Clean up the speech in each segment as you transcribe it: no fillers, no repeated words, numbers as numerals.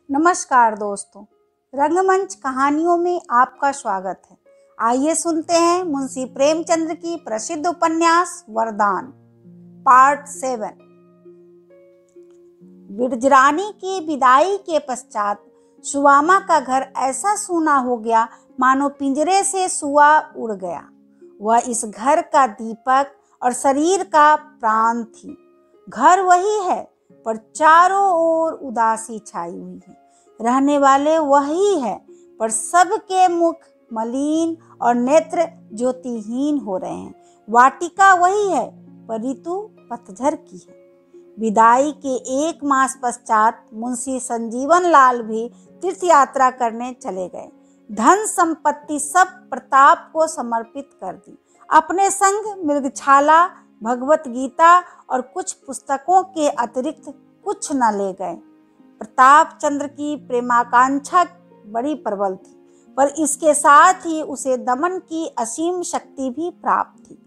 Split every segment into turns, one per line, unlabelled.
नमस्कार दोस्तों, रंगमंच कहानियों में आपका स्वागत है। आइए सुनते हैं मुंशी प्रेमचंद की प्रसिद्ध उपन्यास वरदान पार्ट 7। विरजरानी की विदाई के पश्चात सुवामा का घर ऐसा सूना हो गया मानो पिंजरे से सुआ उड़ गया। वह इस घर का दीपक और शरीर का प्राण थी। घर वही है पर चारों ओर उदासी छाई हुई है। रहने वाले वही है पर सबके मुख मलिन और नेत्र ज्योतिहीन हो रहे हैं। वाटिका वही है पर ऋतु पतझड़ की है। विदाई के 1 मास पश्चात मुंशी संजीवन लाल भी तीर्थ यात्रा करने चले गए। धन संपत्ति सब प्रताप को समर्पित कर दी। अपने संग मृगछाला, भगवत गीता और कुछ पुस्तकों के अतिरिक्त कुछ न ले गए। प्रताप चंद्र की प्रेमाकांक्षा बड़ी प्रबल थी, पर इसके साथ ही उसे दमन की असीम शक्ति भी प्राप्त थी।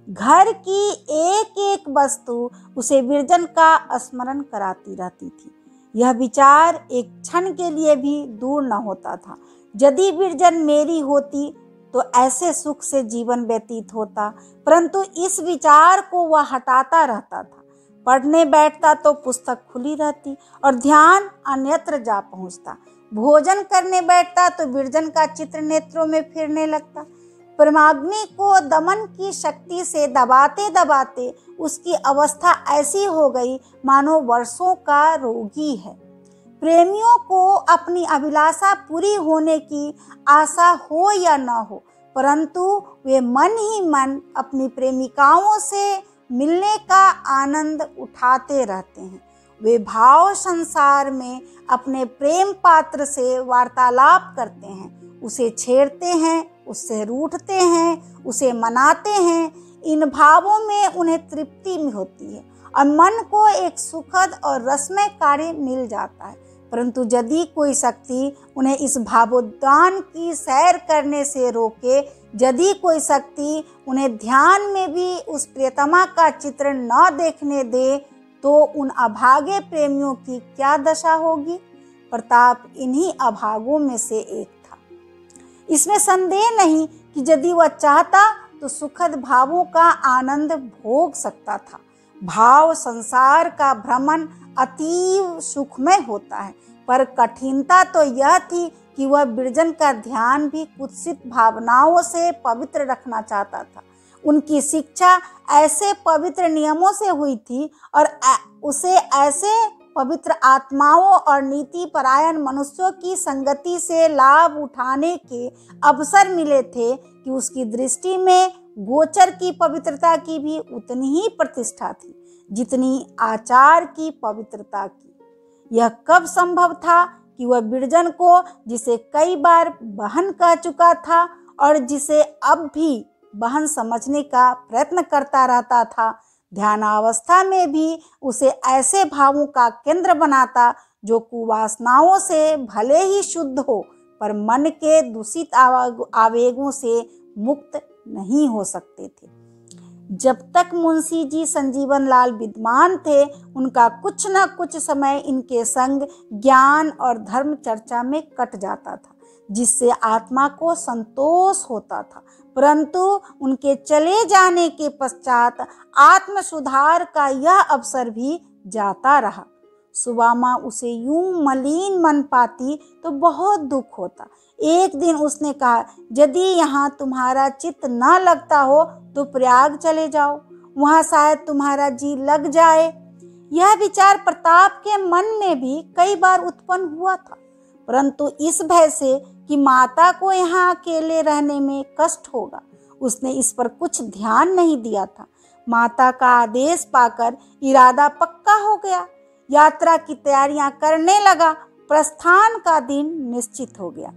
घर की एक एक वस्तु उसे विरजन का स्मरण कराती रहती थी। यह विचार एक क्षण के लिए भी दूर न होता था। यदि विरजन मेरी होती तो ऐसे सुख से जीवन व्यतीत होता, परंतु इस विचार को वह हटाता रहता था। पढ़ने बैठता तो पुस्तक खुली रहती और ध्यान अन्यत्र जा पहुंचता। भोजन करने बैठता तो विरजन का चित्र नेत्रों में फिरने लगता। प्रेमाग्नि को दमन की शक्ति से दबाते दबाते उसकी अवस्था ऐसी हो गई मानो वर्षों का रोगी है। प्रेमियों को अपनी अभिलाषा पूरी होने की आशा हो या न हो, परंतु वे मन ही मन अपनी प्रेमिकाओं से मिलने का आनंद उठाते रहते हैं। वे भाव संसार में अपने प्रेम पात्र से वार्तालाप करते हैं, उसे छेड़ते हैं, उससे रूठते हैं, उसे मनाते हैं। इन भावों में उन्हें तृप्ति में होती है और मन को एक सुखद और रसमय कार्य मिल जाता है। परंतु यदि कोई शक्ति उन्हें इस भावोद्यान की सैर करने से रोके, यदि कोई शक्ति उन्हें ध्यान में भी उस प्रियतमा का चित्र न देखने दे, तो उन अभागे प्रेमियों की क्या दशा होगी। प्रताप इन्हीं अभागों में से एक था। इसमें संदेह नहीं कि यदि वह चाहता तो सुखद भावों का आनंद भोग सकता था। भाव संसार का भ्रमण अतीव सुखमय होता है, पर कठिनता तो यह थी कि वह विरजन का ध्यान भी कुत्सित भावनाओं से पवित्र रखना चाहता था। उनकी शिक्षा ऐसे पवित्र नियमों से हुई थी और उसे ऐसे पवित्र आत्माओं और नीति परायण मनुष्यों की संगति से लाभ उठाने के अवसर मिले थे कि उसकी दृष्टि में गोचर की पवित्रता की भी उतनी ही प्रतिष्ठा थी जितनी आचार की पवित्रता की। यह कब संभव था कि वह विरजन को, जिसे कई बार बहन कह चुका था और जिसे अब भी बहन समझने का प्रयत्न करता रहता था, ध्यानावस्था में भी उसे ऐसे भावों का केंद्र बनाता जो कुवासनाओं से भले ही शुद्ध हो पर मन के दूषित आवेगों से मुक्त नहीं हो सकते थे। जब तक मुंशी जी संजीवन लाल विद्वान थे, उनका कुछ न कुछ समय इनके संग ज्ञान और धर्म चर्चा में कट जाता था, जिससे आत्मा को संतोष होता था। परंतु उनके चले जाने के पश्चात आत्म सुधार का यह अवसर भी जाता रहा। सुवामा उसे यूं मलिन मन पाती तो बहुत दुख होता। एक दिन उसने कहा, यदि यहाँ तुम्हारा चित्त न लगता हो तो प्रयाग चले जाओ, वहाँ शायद तुम्हारा जी लग जाए। यह विचार प्रताप के मन में भी कई बार उत्पन्न हुआ था, परंतु इस भय से कि माता को यहाँ अकेले रहने में कष्ट होगा, उसने इस पर कुछ ध्यान नहीं दिया था। माता का आदेश पाकर इरादा पक्का हो गया। यात्रा की तैयारियां करने लगा। प्रस्थान का दिन निश्चित हो गया।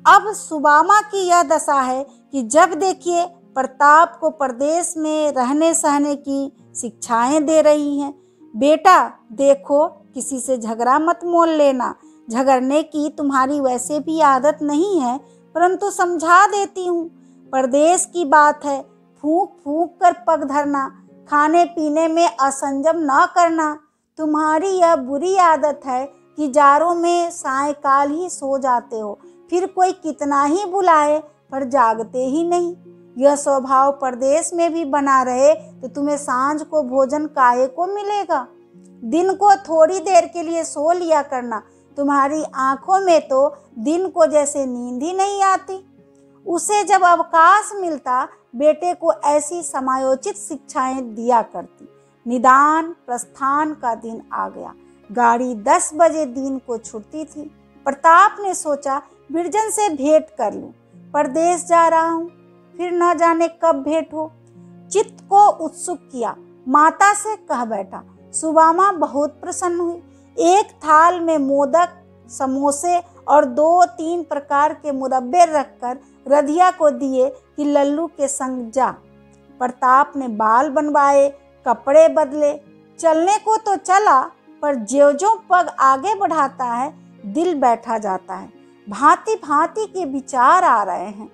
अब सुवामा की यह दशा है कि जब देखिए प्रताप को प्रदेश में रहने सहने की शिक्षाएं दे रही हैं। बेटा देखो, किसी से झगड़ा मत मोल लेना। झगड़ने की तुम्हारी वैसे भी आदत नहीं है, परंतु समझा देती हूँ। प्रदेश की बात है, फूंक फूंक कर पग धरना, खाने पीने में असंजम न करना। तुम्हारी यह बुरी आदत है कि जाड़ों में सायंकाल ही सो जाते हो, फिर कोई कितना ही बुलाए पर जागते ही नहीं। यह स्वभाव परदेश में भी बना रहे तो तुम्हें सांझ को भोजन काहे को मिलेगा। दिन को थोड़ी देर के लिए सो लिया करना, तुम्हारी आंखों में तो दिन को जैसे नींद ही नहीं आती। उसे जब अवकाश मिलता बेटे को ऐसी समायोचित शिक्षाएं दिया करती। निदान प्रस्थान का दिन आ गया। गाड़ी 10 बजे दिन को छूटती थी। प्रताप ने सोचा बिरजन से भेंट कर लूं, परदेश जा रहा हूं, फिर न जाने कब भेंट हो। चित्त को उत्सुक किया, माता से कह बैठा। सुदामा बहुत प्रसन्न हुई। एक थाल में मोदक, समोसे और 2-3 प्रकार के मुरब्बे रखकर रधिया को दिए कि लल्लू के संग जा। प्रताप ने बाल बनवाए, कपड़े बदले। चलने को तो चला, पर ज्यों-ज्यों पग आगे बढ़ाता है दिल बैठा जाता है। भांति भांति के विचार आ रहे हैं।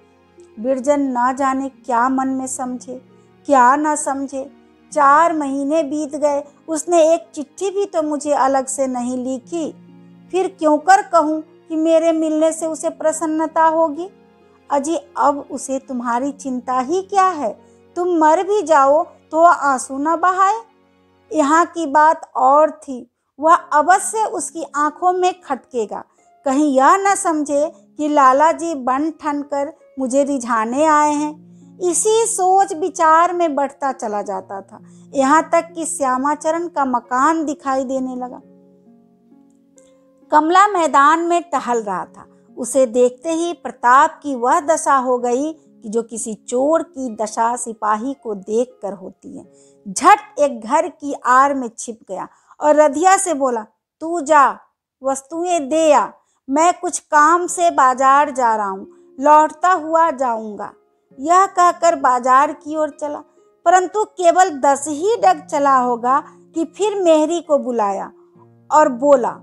बिरजन न जाने क्या मन में समझे, क्या न समझे। 4 महीने बीत गए, उसने एक चिट्ठी भी तो मुझे अलग से नहीं लिखी। फिर क्यों कर कहूँ कि मेरे मिलने से उसे प्रसन्नता होगी। अजी अब उसे तुम्हारी चिंता ही क्या है। तुम मर भी जाओ तो आंसू न बहाए। यहाँ की बात और थी, वह अवश्य उसकी आंखों में खटकेगा। कहीं यह न समझे कि लाला जी बन ठन कर मुझे रिझाने आए हैं। इसी सोच विचार में बढ़ता चला जाता था, यहाँ तक कि श्यामाचरण का मकान दिखाई देने लगा। कमला मैदान में टहल रहा था। उसे देखते ही प्रताप की वह दशा हो गई कि जो किसी चोर की दशा सिपाही को देखकर होती है। झट एक घर की आड़ में छिप गया और रधिया से बोला, तू जा वस्तुएं दे आ, मैं कुछ काम से बाजार जा रहा हूँ, लौटता हुआ जाऊंगा। यह कहकर बाजार की ओर चला, परंतु केवल 10 ही डग चला होगा कि फिर मेहरी को बुलाया और बोला,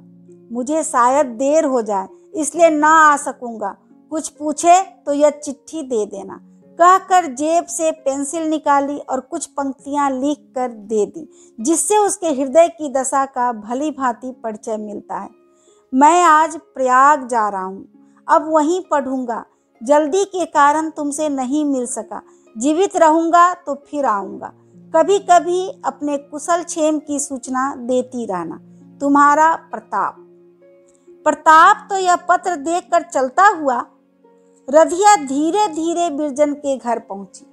मुझे शायद देर हो जाए इसलिए ना आ सकूंगा, कुछ पूछे तो यह चिट्ठी दे देना। कहकर जेब से पेंसिल निकाली और कुछ पंक्तियां लिख कर दे दी, जिससे उसके हृदय की दशा का भली भांति परिचय मिलता है। मैं आज प्रयाग जा रहा हूँ, अब वहीं पढ़ूंगा। जल्दी के कारण तुमसे नहीं मिल सका, जीवित रहूंगा तो फिर आऊंगा। कभी कभी अपने कुशल क्षेम की सूचना देती रहना। तुम्हारा प्रताप। प्रताप तो यह पत्र देखकर चलता हुआ रधिया धीरे धीरे बिरजन के घर पहुंची।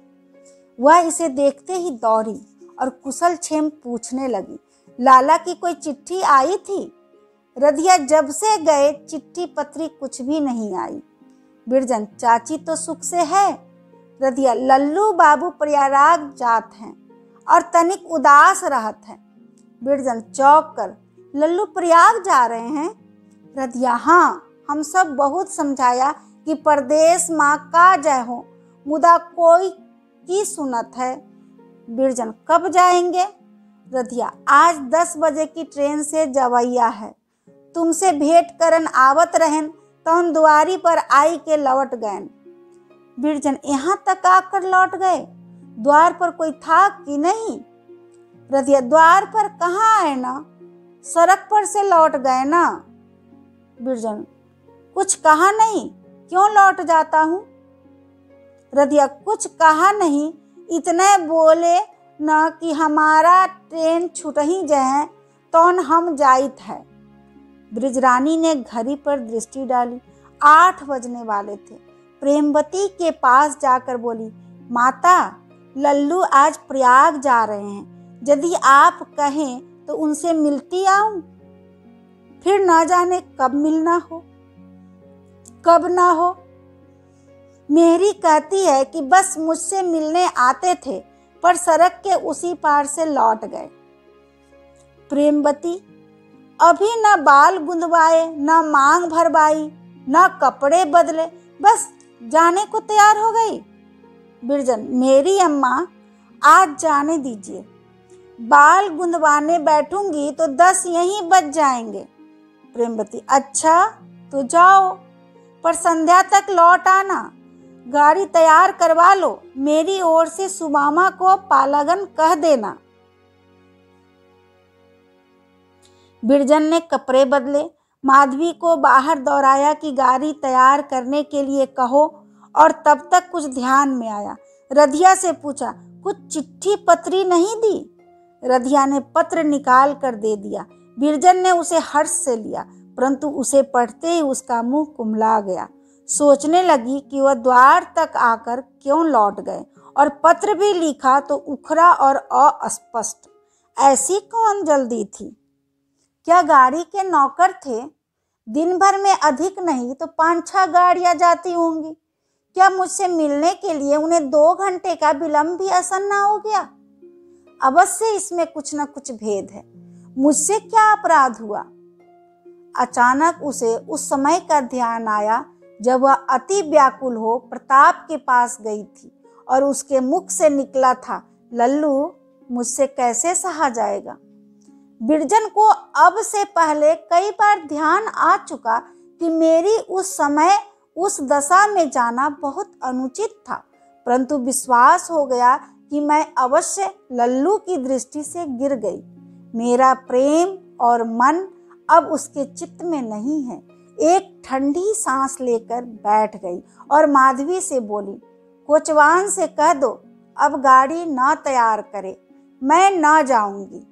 वह इसे देखते ही दौड़ी और कुशल क्षेम पूछने लगी। लाला की कोई चिट्ठी आई थी? रधिया जब से गए चिट्ठी पत्री कुछ भी नहीं आई। बिरजन, चाची तो सुख से है। रधिया, लल्लू बाबू प्रयाग जात हैं और तनिक उदास रहत हैं। बिरजन चौंक कर, लल्लू प्रयाग जा रहे हैं? रधिया, हाँ, हम सब बहुत समझाया कि परदेश माँ का जय हो, मुदा कोई की सुनत है। बिरजन, कब जाएंगे? रधिया, आज 10 बजे की ट्रेन से जवैया है। तुमसे भेंट करन आवत रहन तौन दुआरी पर आई के लौट गए। बिरजन, यहाँ तक आकर लौट गए? द्वार पर कोई था कि नहीं? रधिया, द्वार पर कहाँ आए ना, सड़क पर से लौट गए ना। बिरजन, कुछ कहा नहीं, क्यों लौट जाता हूँ? रधिया, कुछ कहा नहीं, इतने बोले न कि हमारा ट्रेन छूट ही जाए तौन हम जाइत है। ब्रिजरानी ने घड़ी पर दृष्टि डाली। 8 बजने वाले थे। प्रेमवती के पास जाकर बोली, माता, लल्लू आज प्रयाग जा रहे हैं, यदि आप कहें तो उनसे मिलती आऊं। फिर न जाने कब मिलना हो कब ना हो। मेहरी कहती है कि बस मुझसे मिलने आते थे, पर सड़क के उसी पार से लौट गए। प्रेमवती, अभी न बाल गुंदवाए, न मांग भरवाई, न कपड़े बदले, बस जाने को तैयार हो गई। बिरजन, मेरी अम्मा, आज जाने दीजिए। बाल गुंदवाने बैठूंगी तो 10 यहीं बज जाएंगे। प्रेमवती, अच्छा तो जाओ, पर संध्या तक लौट आना। गाड़ी तैयार करवा लो, मेरी ओर से सुदामा को पालागन कह देना। बिरजन ने कपड़े बदले, माधवी को बाहर दौड़ाया कि गाड़ी तैयार करने के लिए कहो, और तब तक कुछ ध्यान में आया। रधिया से पूछा, कुछ चिट्ठी पत्री नहीं दी? रधिया ने पत्र निकाल कर दे दिया। बिरजन ने उसे हर्ष से लिया, परंतु उसे पढ़ते ही उसका मुंह कुम्हला गया। सोचने लगी कि वह द्वार तक आकर क्यों लौट गए, और पत्र भी लिखा तो उखड़ा और अस्पष्ट। ऐसी कौन जल्दी थी? क्या गाड़ी के नौकर थे? दिन भर में अधिक नहीं तो 5-6 गाड़ियां जाती होंगी। क्या मुझसे मिलने के लिए उन्हें 2 घंटे का विलंब भी आसन्न हो गया? अवश्य इसमें कुछ न कुछ भेद है। मुझसे क्या अपराध हुआ? अचानक उसे उस समय का ध्यान आया जब वह अति व्याकुल हो प्रताप के पास गई थी और उसके मुख से निकला था, लल्लू, मुझसे कैसे सहा जाएगा। बिरजन को अब से पहले कई बार ध्यान आ चुका कि मेरी उस समय उस दशा में जाना बहुत अनुचित था, परंतु विश्वास हो गया कि मैं अवश्य लल्लू की दृष्टि से गिर गई। मेरा प्रेम और मन अब उसके चित्त में नहीं है। एक ठंडी सांस लेकर बैठ गई और माधवी से बोली, कोचवान से कह दो अब गाड़ी न तैयार करे, मैं न जाऊंगी।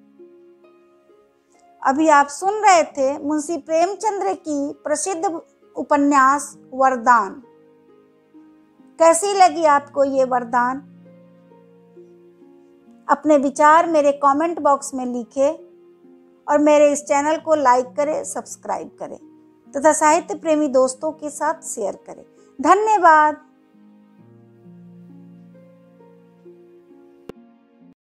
अभी आप सुन रहे थे मुंशी प्रेमचंद्र की प्रसिद्ध उपन्यास वरदान। कैसी लगी आपको ये वरदान? अपने विचार मेरे कमेंट बॉक्स में लिखें और मेरे इस चैनल को लाइक करें, सब्सक्राइब करें तथा साहित्य प्रेमी दोस्तों के साथ शेयर करें। धन्यवाद।